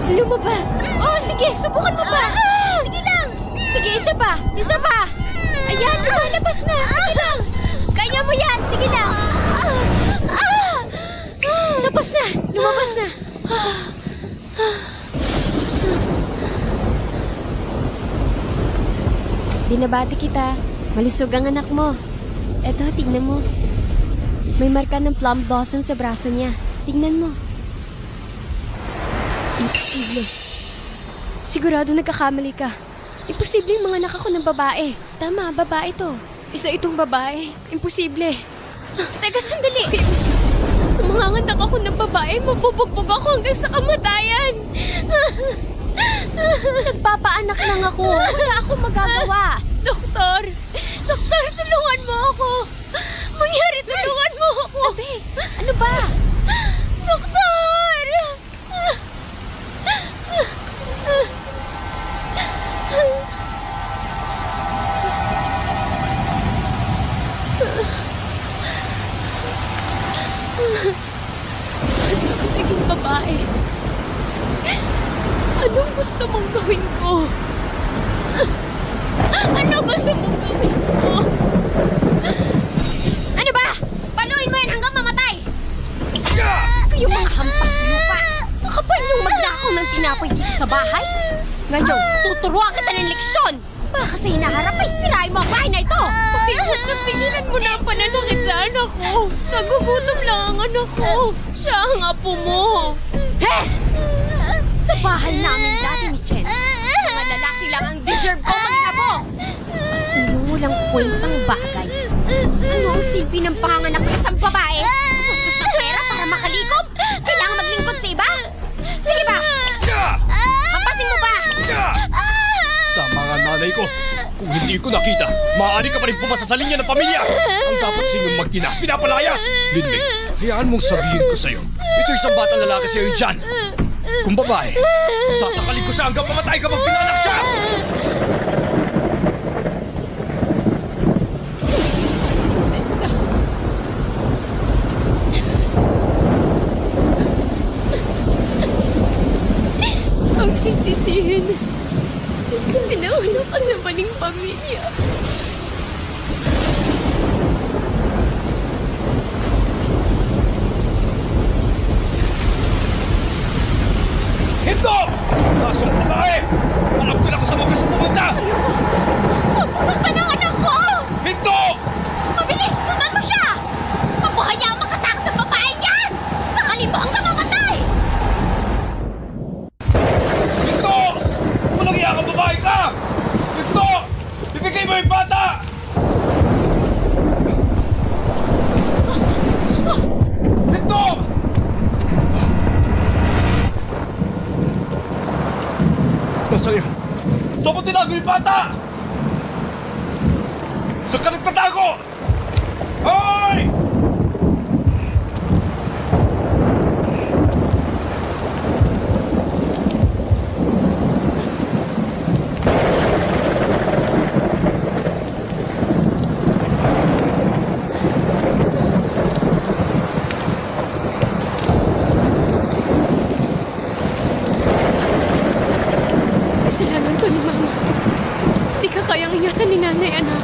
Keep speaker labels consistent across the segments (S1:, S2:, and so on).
S1: Lumabas. Oh, sige, subukan mo pa. Sige lang. Sige, isa pa. Isa pa. Ayan, lumalabas na. Sige lang. Kaya mo yan. Sige lang. Tapos na. Lumabas na. Binabati kita. Malusog ang anak mo. Eto, tignan mo. May marka ng plum blossom sa braso niya. Tignan mo. Imposible. Sigurado nagkakamali ka. Imposible yung mga anak ako ng babae. Tama, babae to. Isa itong babae. Imposible. Teka, sandali. Kung mga anak ako ng babae, mabubugbog ako hanggang sa kamatayan. Nagpapaanak lang ako. Wala akong magagawa. Doktor! Doktor, tulungan mo ako! Mangyari, tulungan mo ako! Tabi, ano ba? Doktor! Ano ako naging babae? Anong gusto mong gawin ko? Ano gusto mong gawin ko? Ano ba? Panuin mo yan hanggang mamatay! Yung mga hampas lupa! Makapal yung magnakaw ng tinapoy dito sa bahay! Ngayon, tuturuan kita ng leksyon! Baka sa hinaharap ay sirain mo ang bahay na ito! Pakiusap, tigilan mo na ang pananakit sa anak ko! Nagugutom lang ang anak ko! Siya ang apo mo! He! Sa bahay namin dati ni Chen, mga lalaki lang ang deserve ko maging apo! At iyong walang kwentang bagay. Ano ang silbi ng panganganak ng isang babae? Gustos ng pera para makalikom? Kailangan maglingkod sa iba? Sige ba? Hampasin mo ba?
S2: Tama nga, nanay ko. Kung hindi ko nakita, maaari ka pa rin pumasa sa linya ng pamilya. Ang dapat sa inyong mag-ina, pinapalayas. Linmei, hayaan mong sabihin ko sa'yo. Ito isang batang lalaki sa'yo dyan. Kung babae, sasakalin ko siya hanggang mamatay kapag pinanak siya!
S1: Ang sisisihin. Pinauna ka sa maling pamilya.
S2: Hinto! Nasong babae! Alam ko na kung saan mo gusto pumunta!
S1: Huwag mo saktan ang anak ko!
S2: Hinto!
S1: Mabilis! Tundan mo siya! Mabuhaya ang makatak sa babae niyan! Sakalin mo hanggang mamatay!
S2: Hinto! Walang iya kang babae ka! Hinto! Ibigay mo yung bata! Hinto! Nasaan yan? Saan mo tinago yung bata? Saan ka nagpatago? Hoy!
S1: Kasalanan to ni Mama. Di ka kayang ingatan ni Nanay, anak.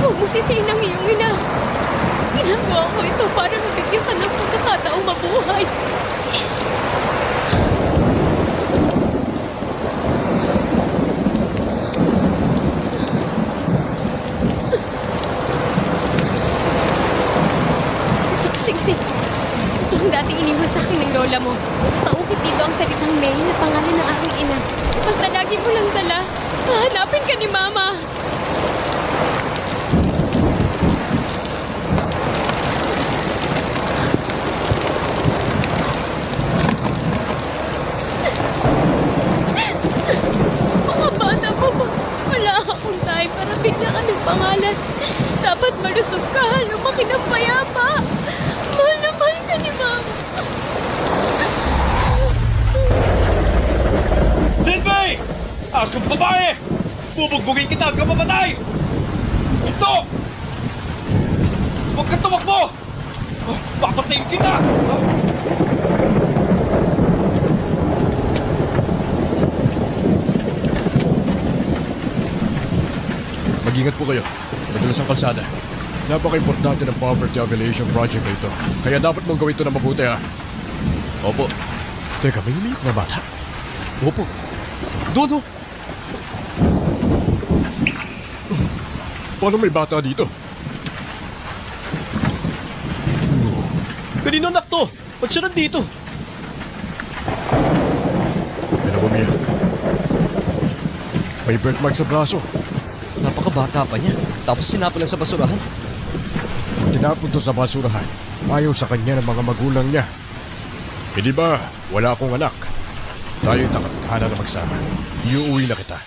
S1: Huwag mo sisihin ang iyong ina. Ginagawa ko ito para mabigyan ka ng pagkakataong mabuhay. Ito, Singsing. Ito ang dating iniwan sa akin ng lola mo. Paukit dito ang salitang May na pangalan ng aking ina. Basta lagi mo lang dala. Hahanapin ka ni Mama. Mga bata mo ba? Wala akong time para bigyan ka ng pangalan. Dapat malusog ka. Lumaki ng payapa. Mahal na mahal ka ni Mama.
S2: Linmei! Asong babae! Bubugbugin kita hanggang mamatay! Ito! Huwag kang tumakbo! Papatayin kita! Mag-ingat po kayo. Madalas ang kalsada. Napaka-importante ng poverty alleviation project na ito. Kaya dapat mong gawin ito na mabuti, ha? Opo. Teka, may umiyak na bata. Opo. Doon, oh. Paano may bata dito? Kanino anak to? Ba't siya nandito? May nabumiyak. May birthmark sa braso.
S3: Napakabata pa niya. Tapos sinapon lang sa basurahan.
S2: Tinapon to sa basurahan. Ayaw sa kanya ng mga magulang niya. Hindi ba, wala akong anak. Tayo'y nakatadhana na magsama. Iuuwi na kita.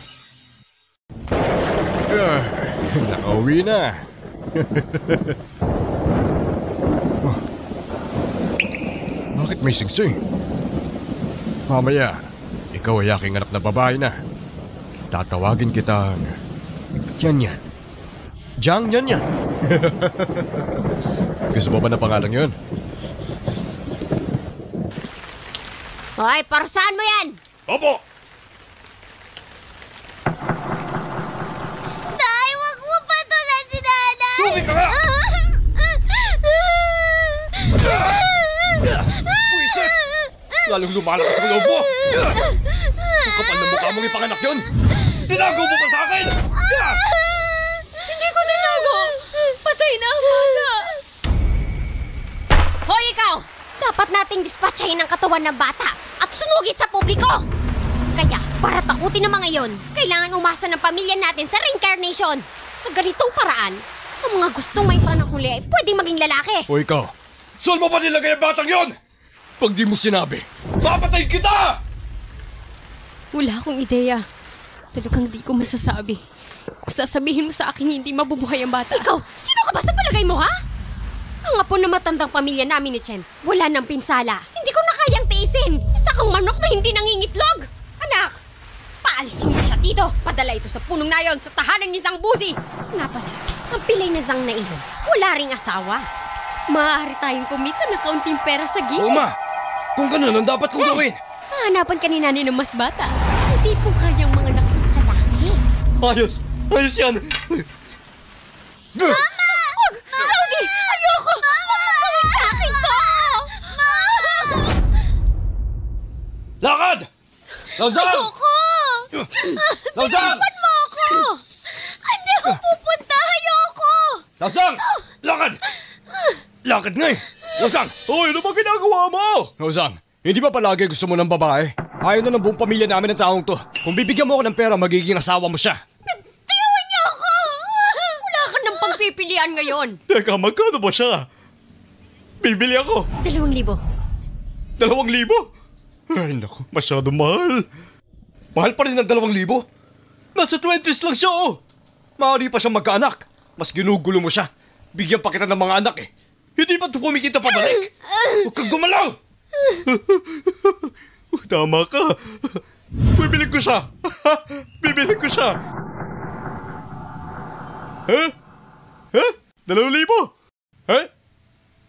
S2: Nakauwi na. Oh. Bakit may singsing? Mamaya, ikaw ay aking anak na babae na. Tatawagin kita Yan. Jang Yan. Gusto mo ba na pangalan yun?
S1: Hoy, parusahan mo yan!
S2: Opo!
S1: Tay, wag mo patulan si nanay!
S2: Tumi ka nga! Puisit! Lalong lumalakas ang loob mo! Ang kapal na mukha mong ipanganak yun! Tinago mo pa sa akin!
S1: Hindi ko tinago! Patay na ang bata! Hoy, ikaw! Dapat nating dispatchahin ang katawan ng bata at sunugit sa publiko! Kaya, para takutin ng mga yon, kailangan umasa ng pamilya natin sa reincarnation. Sa ganitong paraan, ang mga gustong may panakuli ay pwedeng maging lalaki.
S2: O ikaw, saan mo ba nilagay ang batang yon? Pag di mo sinabi, papatay kita!
S1: Wala akong ideya. Talagang di ko masasabi. Kung sasabihin mo sa akin hindi mabubuhay ang bata. Ikaw, sino ka ba sa palagay mo, ha? Ang apo na matandang pamilya namin ni Chen, wala nang pinsala. Hindi ko na kayang tiisin. Isa kang manok na hindi nangingitlog. Anak, paalisin mo siya dito. Padala ito sa punong nayon sa tahanan ni Zhang Buzi. Nga pala, ang pilay na Zhang na iyon, wala ring asawa. Maaari tayong kumita ng kaunting pera sa gilid.
S2: Ma! Kung ganun, ang dapat kong gawin?
S1: Hahanapan ka ni Nani ng mas bata. Hindi po kayang mga nakikalaki.
S2: Ayos! Ayos yan!
S1: Mama! Wag! Jody! Ayoko! Mama! Huwag gawin sa akin to!
S2: Lakad! Lauzang!
S1: Ayoko!
S2: Lauzang!
S1: Iwan mo ako! Hindi ako pupunta! Ayoko!
S2: Lauzang! Lakad! Lakad nga eh! Lauzang! Hoy, ano ba ginagawa mo? Lauzang, hindi ba palagi gusto mo ng babae? Ayaw na ng buong pamilya namin ng taong to. Kung bibigyan mo ako ng pera, magiging asawa mo siya.
S1: Tawan niyo ako! Wala ka ng pagpipilian ngayon.
S2: Teka, magkano ba siya? Bibili ako.
S1: 2,000.
S2: 2,000? Ay, naku, masyado mahal. Mahal pa rin ng 2,000. Nasa 20s lang siya, oh. Maaari pa siyang magkaanak. Mas ginugulo mo siya. Bigyan pa kita ng mga anak, eh. Hindi ba ito pumikita pabalik? Huwag kang gumalaw! Tama ka. Bibilin ko siya. Bibilin ko siya. Ha? Ha? 2,000? Ha?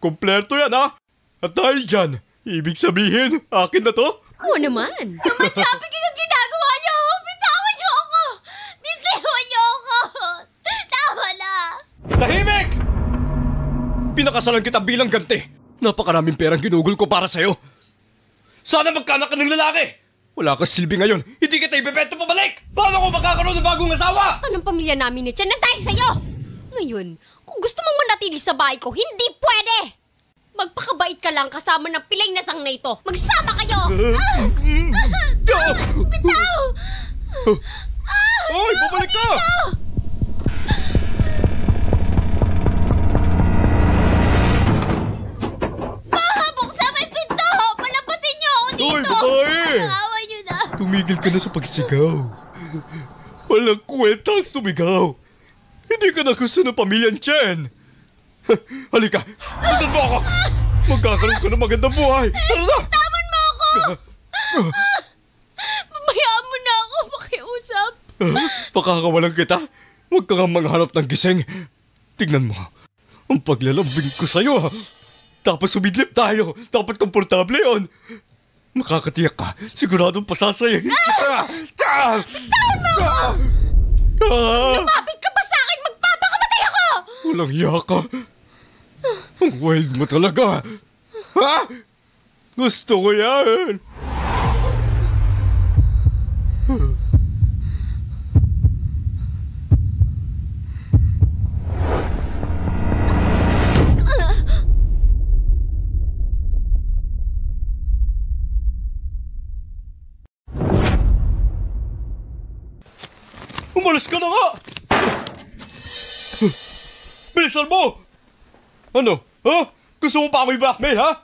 S2: Kompleto yan, ha? At dahil dyan, ibig sabihin, akin na to?
S1: Oo naman. Naman, trafficking ang ginagawa niyo! Bitawan niyo ako! Bitawan niyo ako! Tama na!
S2: Tahimik! Pinakasalan kita bilang ganti. Napakaraming perang ginugol ko para sa'yo. Sana magkanak ka ng lalaki! Wala kang silbi ngayon. Hindi kita ibebento pabalik! Paano ko makakaroon ng bagong asawa?
S1: Anong pamilya namin ni Chen na dahil sa'yo? Ngayon, kung gusto mong manatili sa bahay ko, hindi pwede! Magpakabait ka lang kasama ng pilay na Zhang na ito. Magsama kayo! Bitaw!
S2: Hoy, bumalik ka!
S1: Buksan mo yung pinto! Palabasin niyo ako dito!
S2: Hoy, babae!
S1: Awa niyo na!
S2: Tumigil ka na sa pagsigaw. Walang kwenta ang sumigaw. Hindi ka na gusto ng pamilyang Chen. Halika, sundan mo ako. Magkakaroon ka ng magandang buhay. Tara na!
S1: Taman mo ako! Pabayaan mo na ako makiusap.
S2: Pakakawalan kita. Huwag ka nga manghanap ng gising. Tingnan mo. Ang paglalambing ko sa'yo. Dapat sumidlip tayo. Dapat komportable yun. Makakatiyak ka. Siguradong pasasayahin kita.
S1: Bitawan mo ako! Lumapit ka pa sa akin,
S2: Walang hiya ka. Ang wild mo talaga. Ha? Gusto ko yan. Umalis ka na nga! Bilisan mo! Ano? Ha? Gusto mo pa ako i-blackmail, ha?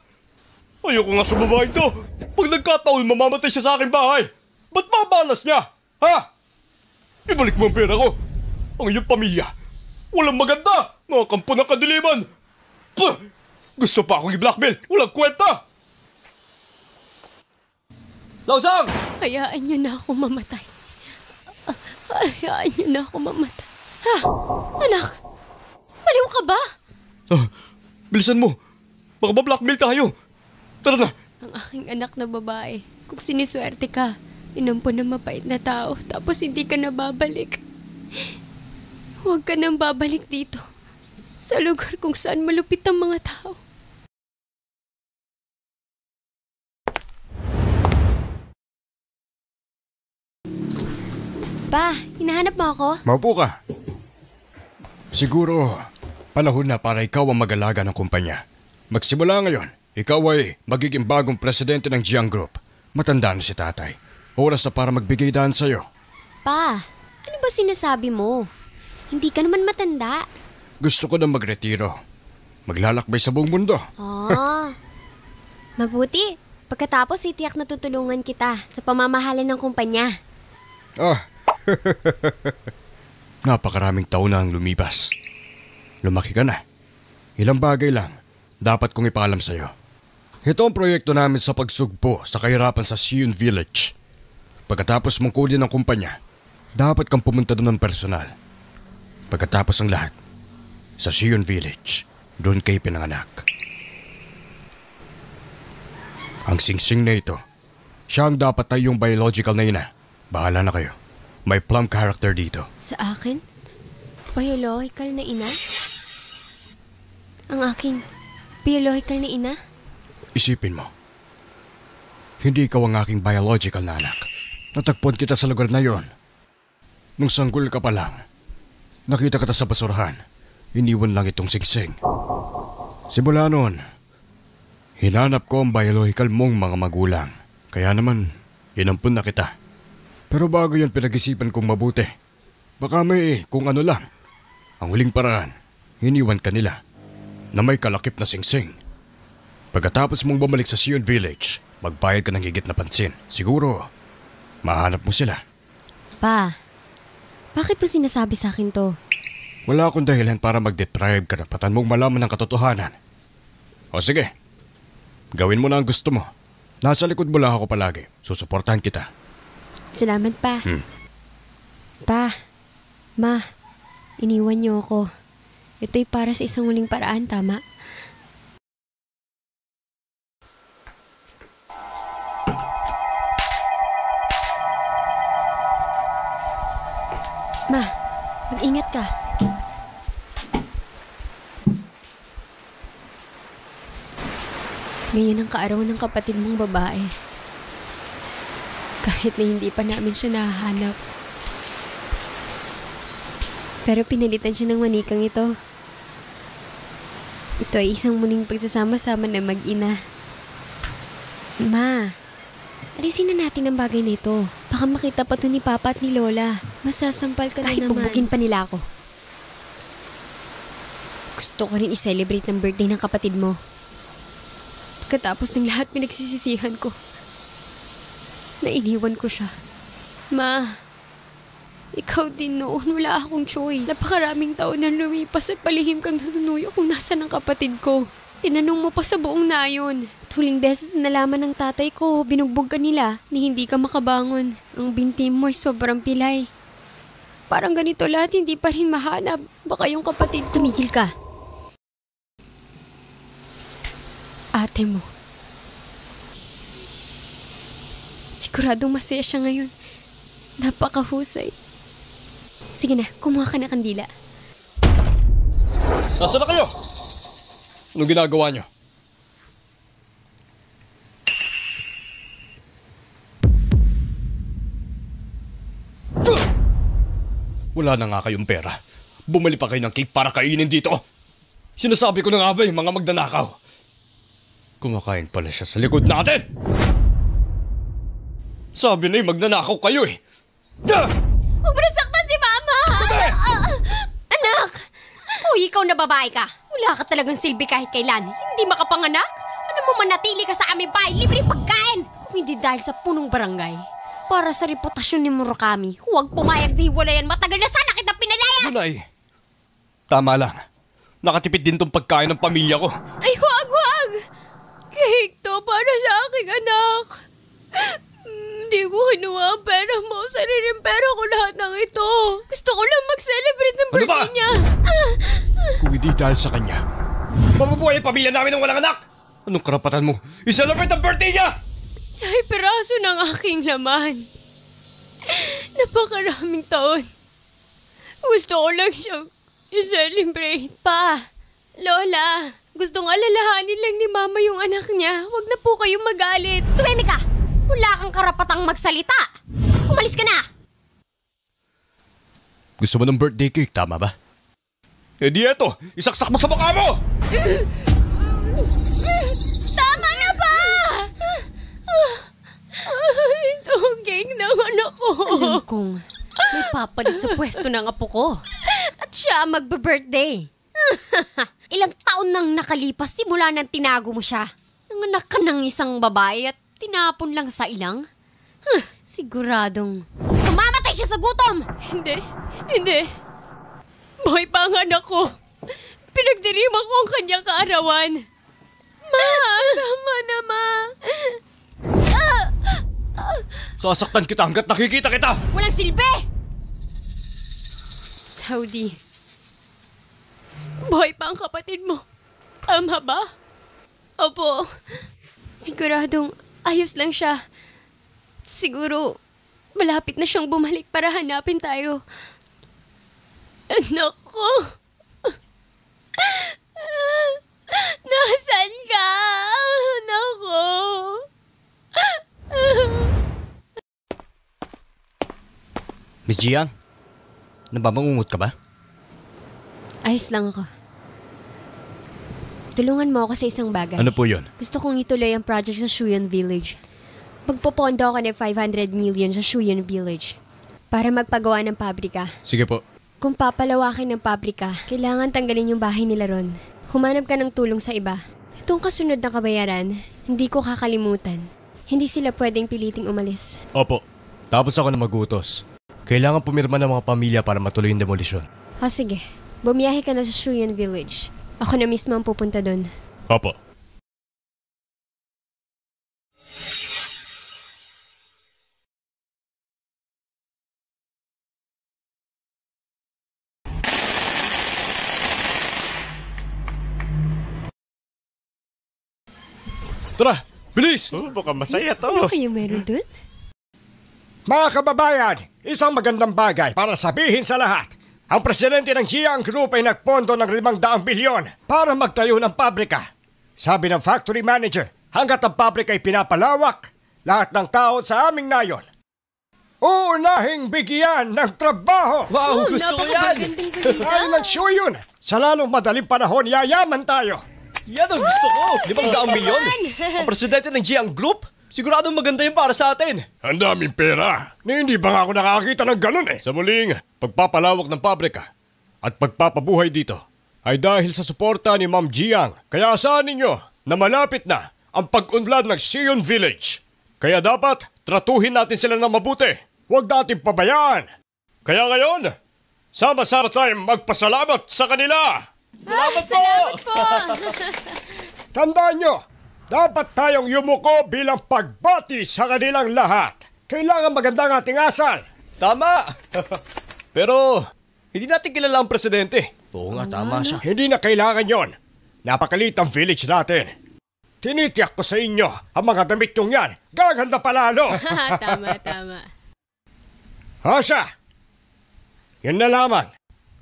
S2: Ayoko nga sa babaeng to. Pag nagkataon, mamamatay siya sa aking bahay. Ba't mabalas niya? Ha? Ibalik mo ang pera ko. Ang iyong pamilya. Walang maganda. Mga kampo ng kadiliman. Puh! Gusto pa akong i-blackmail. Walang kwenta. Lausang!
S1: Hayaan niyo na ako mamatay. Hayaan niyo na ako mamatay. Ha? Anak! Baliw ka ba?
S2: Bilisan mo. Baka ma-blackmail tayo. Tara na.
S1: Ang aking anak na babae. Kung siniswerte ka, inampun na mapait na tao, tapos hindi ka na babalik. Huwag ka nang babalik dito. Sa lugar kung saan malupit ang mga tao. Pa, hinahanap mo ako?
S2: Maupo ka. Siguro, panahon na para ikaw ang mag-alaga ng kumpanya. Magsimula ngayon, ikaw ay magiging bagong presidente ng Jiang Group. Matanda na si tatay. Oras na para magbigay daan sa'yo.
S1: Pa, ano ba sinasabi mo? Hindi ka naman matanda.
S2: Gusto ko na magretiro. Maglalakbay sa buong mundo.
S1: Oh, mabuti. Pagkatapos, itiyak na tutulungan kita sa pamamahala ng kumpanya.
S2: Napakaraming taon na ang lumipas. Lumaki ka na. Ilang bagay lang dapat kong ipaalam sa'yo. Ito ang proyekto namin sa pagsugpo sa kahirapan sa Siyun Village. Pagkatapos mong kunin ang kumpanya, dapat kang pumunta doon ng personal. Pagkatapos ng lahat, sa Siyun Village, doon kayo pinanganak. Ang singsing na ito, siya ang dapat na yung biological na ina. Bahala na kayo. May plum character dito.
S1: Sa akin? Biological na ina? Ang aking biological na ina?
S2: Isipin mo. Hindi ikaw ang aking biological na anak. Natagpuan kita sa lugar na yon. Nung sanggol ka pa lang, nakita kita sa basurahan. Iniwan lang itong singsing. Simula noon, hinanap ko ang biological mong mga magulang. Kaya naman, inampun na kita. Pero bago yan pinag-isipan kong mabuti. Baka may kung ano lang. Ang huling paraan, hiniwan ka nila na may kalakip na singsing. Pagkatapos mong bumalik sa Siyun Village, magbayad ka ng higit na pansin. Siguro, mahanap mo sila.
S1: Pa, bakit mo sinasabi sa akin to?
S2: Wala akong dahilan para mag-deprive karapatan mong malaman ng katotohanan. O sige, gawin mo na ang gusto mo. Nasa likod mo lang ako palagi. Susuportahan kita.
S1: Salamat, Pa. Pa, Ma, iniwan niyo ako. Ito'y para sa isang huling paraan, tama? Ma, mag-ingat ka. Ngayon ang kaarawan ng kapatid mong babae. Kahit na hindi pa namin siya nahahanap. Pero pinalitan siya ng manikang ito. Ito ay isang muling pagsasama-sama na mag-ina. Ma, alisin na natin ang bagay na ito. Baka makita pa to ni Papa at ni Lola. Masasampal ka na naman. Kahit bugbugin pa nila ako. Gusto ko rin i-celebrate ng birthday ng kapatid mo. Pagkatapos ng lahat pinagsisisihan ko. Nainiwan ko siya. Ma, ikaw din noon. Wala akong choice. Napakaraming taon na lumipas at palihim kang nanunuyo kung nasan ang kapatid ko. Tinanong mo pa sa buong nayon. At huling beses na nalaman ng tatay ko, binugbog ka nila ni hindi ka makabangon. Ang binti mo ay sobrang pilay. Parang ganito lahat hindi pa rin mahanap. Baka yung kapatid ko. Tumigil ka. Ate mo. Siguradong masaya siya ngayon. Napakahusay. Sige na, kumuha ka na kandila.
S2: Nasaan na kayo? Anong ginagawa niyo? Wala na nga kayong pera. Bumali pa kayo ng cake para kainin dito. Sinasabi ko na nga ba yung mga magnanakaw? Kumakain pala siya sa likod natin! Sabi na yung magnanakaw kayo eh!
S1: Huwag mo nasaktan si Mama! Anak! Uy, ikaw na babae ka. Wala ka talagang silbi kahit kailan. Hindi makapanganak? Ano mo manatili ka sa aming bahay, libre pagkain! Kung hindi dahil sa punong barangay. Para sa reputasyon ni Murakami, huwag pumayag na hiwalayan. Matagal na sana kita pinalayas!
S2: Lunay, tama lang. Nakatipid din tong pagkain ng pamilya ko.
S1: Ay, huwag! Cake to para sa aking anak. Hindi ko kinuha ang pera mo. Sariling pera ko lahat ng ito. Gusto ko lang mag-celebrate ng birthday niya.
S2: Kung hindi dahil sa kanya, mabubuhay ang pamilya namin ng walang anak! Anong karapatan mo? I-celebrate ang birthday niya!
S1: Siya'y piraso ng aking laman. Napakaraming taon. Gusto ko lang siyang i-celebrate. Pa, Lola, gustong alalahanin lang ni Mama yung anak niya. Huwag na po kayong magalit. Tumemi ka! Wala kang karapatang magsalita. Umalis ka na!
S2: Gusto mo ng birthday cake, tama ba? Eh di eto, isaksak mo sa mukha mo!
S1: Tama na ba? Ito ang cake ng anak ko. Alam kong may papalit sa pwesto ng apo ko. At siya magbe-birthday. Ilang taon nang nakalipas simula nang tinago mo siya. Nanganak ka ng isang babae at tinapon lang sa ilang. Siguradong mamamatay siya sa gutom. Hindi. Buhay pa ang anak ko. Pinagdiriman ko ang kanyang kaarawan. Ma, tama na, Ma.
S2: Sasaktan kita hanggat nakikita kita!
S1: Walang silbi! Saudi, buhay pa ang kapatid mo. Tama ba? Opo. Siguradong ayos lang siya. Siguro, malapit na siyang bumalik para hanapin tayo. Anak ko. Nasaan ka? Anak ko.
S2: Miss Jiang, nababangungot ka ba?
S1: Ayos lang ako. Tulungan mo ako sa isang bagay.
S2: Ano po yun?
S1: Gusto kong ituloy ang project sa Shuyan Village. Magpopondo ako ng 500 million sa Shuyan Village para magpagawa ng pabrika.
S2: Sige po.
S1: Kung papalawakin ng pabrika, kailangan tanggalin yung bahay nila ron. Humanap ka ng tulong sa iba. Itong kasunod na kabayaran, hindi ko kakalimutan. Hindi sila pwedeng piliting umalis.
S2: Opo. Tapos ako na magutos. Kailangan pumirma ng mga pamilya para matuloy yung demolisyon.
S1: O sige, bumiyahe ka na sa Shuyan Village. Ako na mismo ang pupunta doon.
S2: Opo. Tara, bilis!
S4: Baka masaya
S1: Ano
S4: to.
S1: kayo meron doon?
S4: Mga kababayan, isang magandang bagay para sabihin sa lahat. Ang presidente ng Jiang Group ay nagpondo ng 500 bilyon para magtayo ng pabrika. Sabi ng factory manager, hanggat ang pabrika ay pinapalawak, lahat ng tao sa aming nayon uunahing bigyan ng trabaho.
S2: Wow, gusto ko yan!
S4: Ay nagsuyon, sa lalong madaling panahon yayaman tayo.
S3: Yan ang gusto ko! 500 milyon! Ang presidente ng Jiang Group? Siguradong maganda yun para sa atin.
S4: Ang daming pera. Hindi ba nga ako nakakita ng ganun eh?
S2: Sa muling pagpapalawak ng pabrika at pagpapabuhay dito ay dahil sa suporta ni Ma'am Jiang. Kaya asahan ninyo na malapit na ang pag-unlad ng Siyun Village. Kaya dapat tratuhin natin sila ng mabuti. Huwag natin pabayaan. Kaya ngayon, sama-sama tayong magpasalamat sa kanila.
S1: Salamat po!
S4: Tandaan nyo, dapat tayong yumuko bilang pagbati sa kanilang lahat. Kailangan maganda ang ating asal.
S3: Tama! Pero, hindi natin kilala ang presidente. Oo nga, tama siya.
S4: Hindi na kailangan yon. Napakalit ang village natin. Tinitiyak ko sa inyo, ang mga damit nyong yan, gaganda palalo.
S1: Tama.
S4: Hasha, yun na lamang.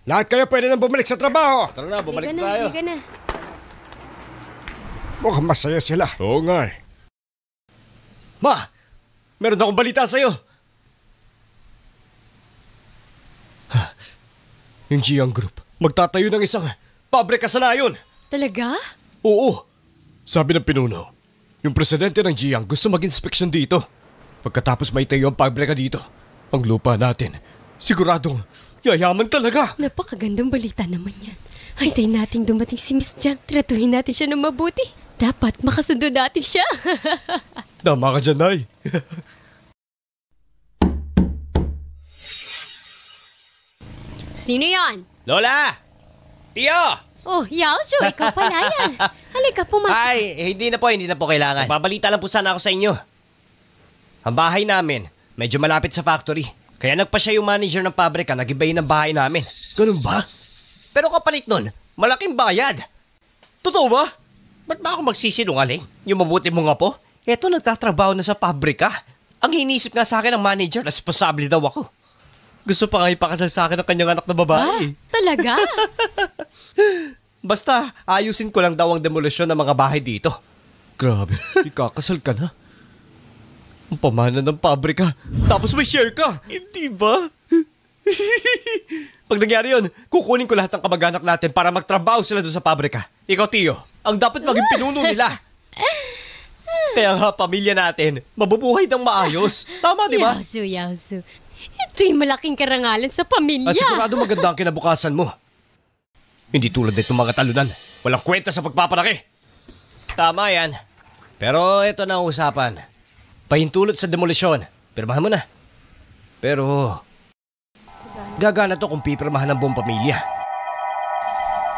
S4: Lahat kayo pwede nang bumalik sa trabaho.
S3: Tara na, bumalik
S1: Halika na,
S3: tayo.
S1: halika na.
S4: Mukhang masaya sila. Oo nga eh.
S3: Ma, meron akong balita sa'yo. Yung Jiang Group, magtatayo ng isang pabrika sa nayon.
S1: Talaga?
S2: Oo. Sabi ng pinuno, yung presidente ng Jiang gusto mag-inspeksyon dito. Pagkatapos may tayo ang pabrika dito, ang lupa natin, siguradong yayaman talaga.
S1: Napakagandang balita naman yan. Hintayin natin dumating si Miss Jiang. Tratuhin natin siya ng mabuti. Dapat makasundo natin siya.
S2: Tama ka dyan, Nay.
S1: Sino yan?
S3: Lola! Tiyo!
S1: Oh, Yaozu, ikaw pala yan. Halika, pumasok.
S3: Ay, hindi na po kailangan. Babalita lang po sana ako sa inyo. Ang bahay namin, medyo malapit sa factory. Kaya nagpa siya yung manager ng pabrika, nag-ibayin ng bahay namin.
S2: Ganun ba?
S3: Pero kapalit nun, malaking bayad. Totoo ba? Ba't ba ako magsisinungaling? Yung mabuti mo nga po, eto nagtatrabaho na sa pabrika. Ang inisip nga sa akin ng manager, responsable daw ako. Gusto pa nga ipakasal sa akin ng kanyang anak na babae.
S1: Talaga?
S3: Basta, ayusin ko lang daw ang demolisyon ng mga bahay dito.
S2: Grabe, ikakasal ka na. Ang pamana ng pabrika, tapos may share ka.
S3: Hindi ba? Pag nangyari yun, kukunin ko lahat ng kamag-anak natin para magtrabaho sila doon sa pabrika. Ikaw, Tiyo, ang dapat maging pinuno nila. Kaya nga, pamilya natin, mabubuhay ng maayos. Tama, di ba?
S1: Yaozu. Ito'y malaking karangalan sa pamilya.
S3: At sigurado maganda ang kinabukasan mo. Hindi tulad nitong mga talunan. Walang kwenta sa pagpapalaki. Tama yan. Pero ito na ang usapan. Pahintulot sa demolisyon. Pirmahan mo na. Pero gagana to kung pipirmahan ng buong pamilya.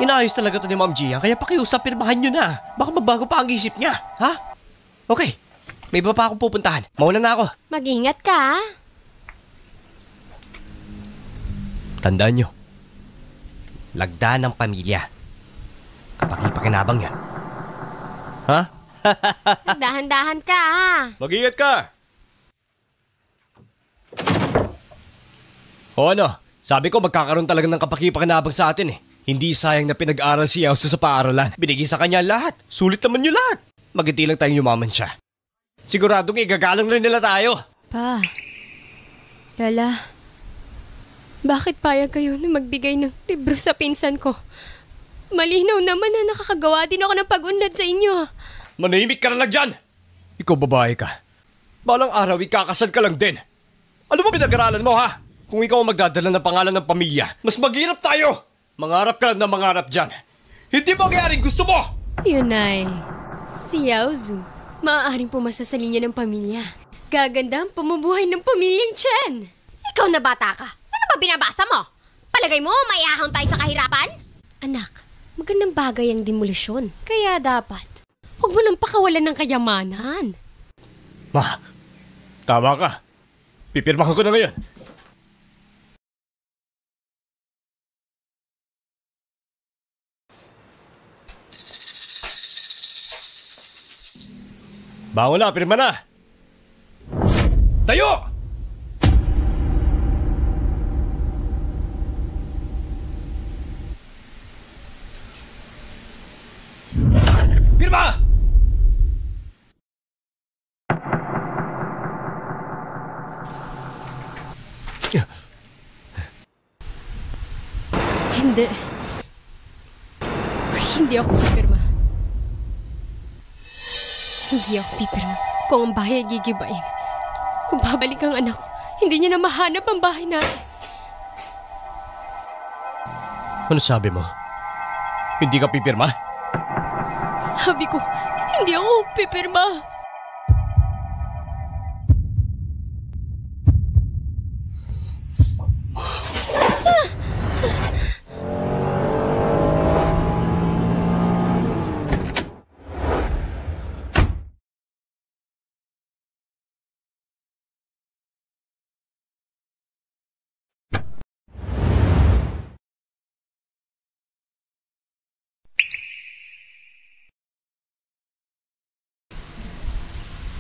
S3: Inayos talaga to ni Ma'am Gia, kaya pakiusap, pirmahan nyo na. Baka mabago pa ang isip niya. Ha? Okay. May iba pa akong pupuntahan. Mauna na ako.
S1: Mag-ingat ka, ha?
S3: Tandaan nyo. Lagda ng pamilya. Kapag-ipakinabang yan. Ha?
S1: Dahan-dahan ka, ha?
S2: Mag-ingat ka.
S3: O ano? Sabi ko magkakaroon talaga ng kapaki-pakinabang sa atin eh. Hindi sayang na pinag-aral si Yaozu sa paaralan. Binigay sa kanya lahat. Sulit naman nyo lahat. Maginti lang tayong yumaman siya. Siguradong igagalang rin nila tayo.
S1: Pa, Lola, bakit payag kayo na magbigay ng libro sa pinsan ko? Malinaw naman na nakakagawa din ako ng pag-unlad sa inyo.
S3: Manahimik ka na lang dyan!
S2: Ikaw babae ka.
S3: Balang araw, ikakasal ka lang din. Ano ba pinag-aralan mo, ha? Kung ikaw ang magdadala ng pangalan ng pamilya, mas maghirap tayo! Mangarap ka lang na mangarap dyan. Hindi mangyaring gusto mo!
S1: Yun ay, si Yaozu, maaaring pumasa sa linya ng pamilya. Gaganda ang pamumuhay ng pamilyang Chen. Ikaw na bata ka. Ano ba binabasa mo? Palagay mo, maiahon tayo sa kahirapan? Anak, magandang bagay ang demolisyon. Kaya dapat, huwag mo nang pakawalan ng kayamanan.
S2: Ma, tama ka. Pipirmahan ko na ngayon.
S3: Bangon na, pirma na! Tayo! Pirma!
S1: Hindi. Hindi ako pipirma. Hindi ako pipirma kung ang bahay ay gigibain. Kung babalik ang anak ko, hindi niya na mahanap ang bahay natin.
S3: Ano sabi mo? Hindi ka pipirma?
S1: Sabi ko, hindi ako pipirma.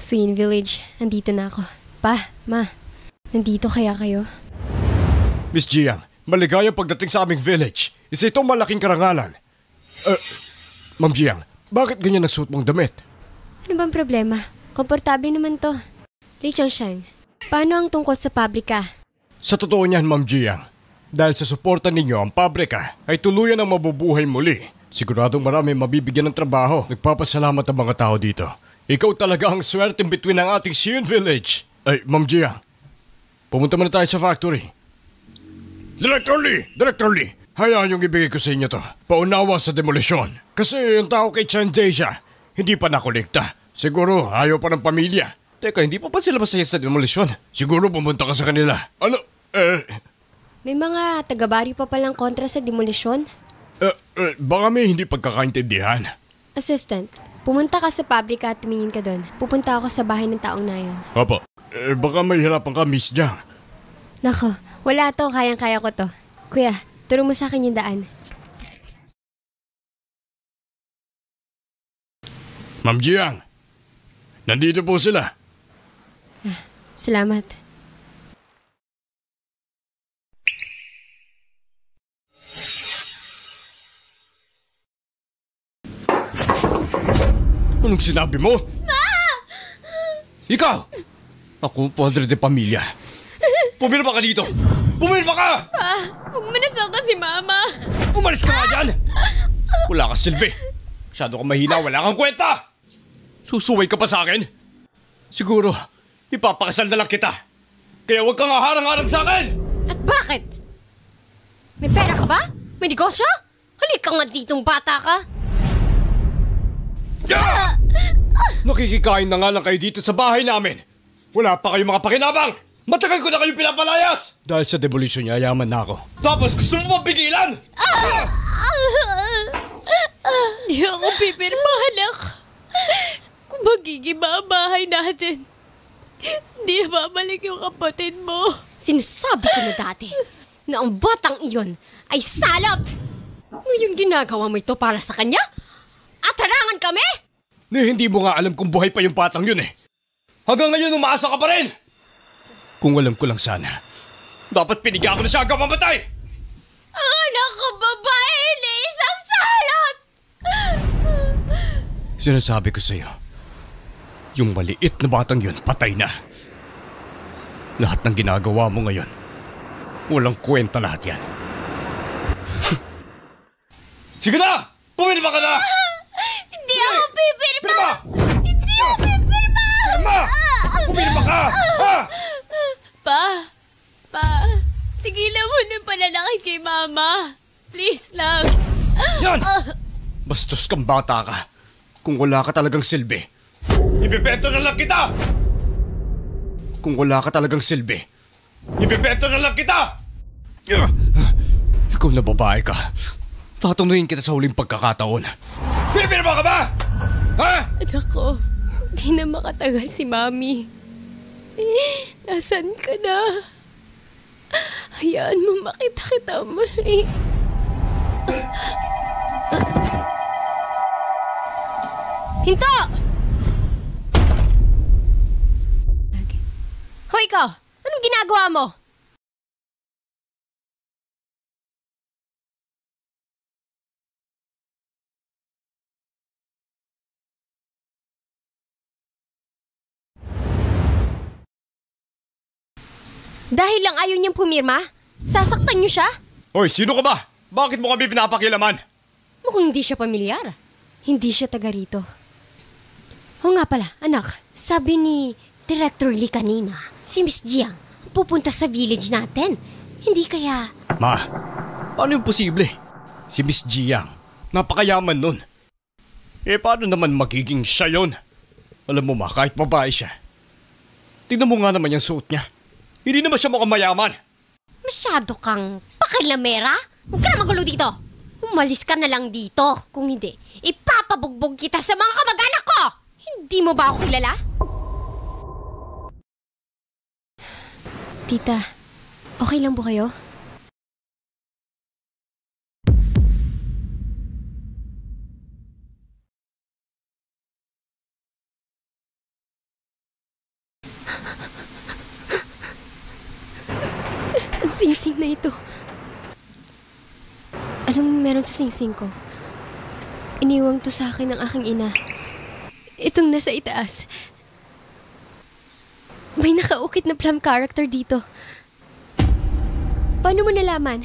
S1: Suyin Village, nandito na ako. Pa, Ma, nandito kaya kayo?
S2: Miss Jiang,
S4: Maligayang pagdating sa aming village. Isa itong malaking karangalan. Ma'am Jiang, bakit ganyan ang suot mong damit?
S1: Ano bang problema? Komportable naman to. Li Changsheng, paano ang tungkol sa pabrika?
S4: Sa totoo niyan, Ma'am Jiang, dahil sa suporta ninyo, ang pabrika ay tuluyan ang mabubuhay muli. Siguradong marami mabibigyan ng trabaho. Nagpapasalamat ang mga tao dito. Ikaw talaga ang swerte between ng ating Xian Village. Ay, Ma'am Jiang, pumunta muna tayo sa factory. Director Lee, hayaan yung ibigay ko sa inyo to. Paunawa sa demolisyon. Kasi yung tao kay Chan Deja, hindi pa nakolekta. Siguro ayaw pa ng pamilya.
S3: Teka, hindi pa sila masaya sa demolisyon?
S4: Siguro pumunta ka sa kanila. Ano?
S1: May mga taga-baryo pa palang kontra sa demolisyon?
S4: Baka may hindi pagkakaintindihan.
S1: Assistant, pumunta ka sa pabrika at tumingin ka doon. Pupunta ako sa bahay ng taong na yun.
S4: Opo. Baka may hirapan ka, Miss Jiang.
S1: Nako, wala to. Kayang-kaya ko to. Kuya, turo mo sa akin yung daan.
S4: Ma'am Jiang, nandito po sila.
S1: Salamat.
S4: Anong sinabi mo? Ma!
S3: Ikaw! Ako, padre de pamilya. Pumirma ka dito! Pumirma ka!
S1: Huwag mo nasaktan si Mama.
S3: Umalis ka nga dyan! Wala ka silbi. Masyado kang mahina, wala kang kwenta! Susuway ka pa sa akin? Siguro, ipapakasal na lang kita. Kaya huwag kang harang-harang sa akin!
S1: At bakit? May pera ka ba? May negosyo? Halika nga ditong bata ka.
S4: Nakikikain na nga lang kayo dito sa bahay namin. Wala pa kayong mga pakinabang! Matagal ko na kayong pinapalayas! Dahil sa demolition niya, yaman na ako.
S3: Tapos gusto mo mapigilan?
S5: Di ako pipirma, anak. Kung magigiba ang bahay natin, di na babalik yung kapatid mo.
S1: Sinasabi ko na dati na ang batang iyon ay salot. Ngayon ginagawa mo ito para sa kanya? At harangan kami?
S4: Hindi mo nga alam kung buhay pa yung batang yun eh.
S3: Hanggang ngayon umaasa ka pa rin!
S4: Kung alam ko lang sana,
S3: Dapat pinigyan ko na siya hanggang mamatay!
S5: Ang anak ko babae ni isang salot!
S4: sinasabi ko sa'yo, yung maliit na batang yun, patay na. Lahat ng ginagawa mo ngayon, walang kwenta lahat yan.
S3: Sige na! Pumirma ka na!
S5: Hindi ako pipirma!
S3: Pirma!
S5: Hindi ako pipirma!
S3: Pirma! Pumirma ka! Ha?
S5: Pa, tigilan mo na yung pananakit kay Mama. Please lang.
S3: Yan!
S4: Bastos kang bata ka. Kung wala ka talagang silbi.
S3: Ibibenta na lang kita!
S4: Kung wala ka talagang silbi.
S3: Ibibenta na lang kita!
S4: Ikaw na babae ka. Tatanungin kita sa huling pagkakataon.
S3: Pipirma ka ba? Ha?
S5: Anak ko, di na makatagal si Mami. Nasaan ka na? Hayaan mo makita kita muli.
S1: Hinto! Hoy ikaw! Anong ginagawa mo? Dahil lang ayaw niyang pumirma, sasaktan niyo siya?
S3: Hoy, sino ka ba? Bakit mo kami pinapakilaman?
S1: Mukhang hindi siya pamilyar. Hindi siya taga rito. O nga pala, anak, sabi ni Director Lee kanina, si Miss Jiang pupunta sa village natin. Hindi kaya...
S4: Ma, paano yung posible? Si Miss Jiang, napakayaman nun. Paano naman magiging siya yun? Alam mo ma, kahit babae siya. Tignan mo nga naman yung suot niya. Hindi naman siya mukhang mayaman.
S1: Masyado kang pakilamera. Huwag ka na magulo dito. Umalis ka na lang dito. Kung hindi, ipapabugbog kita sa mga kamag-anak ko! Hindi mo ba ako kilala? Tita, okay lang po kayo? Ang singsing na ito. Anong meron sa singsing ko? Iniwang to sa akin ng aking ina. Itong nasa itaas. May nakaukit na plum character dito. Paano mo nalaman?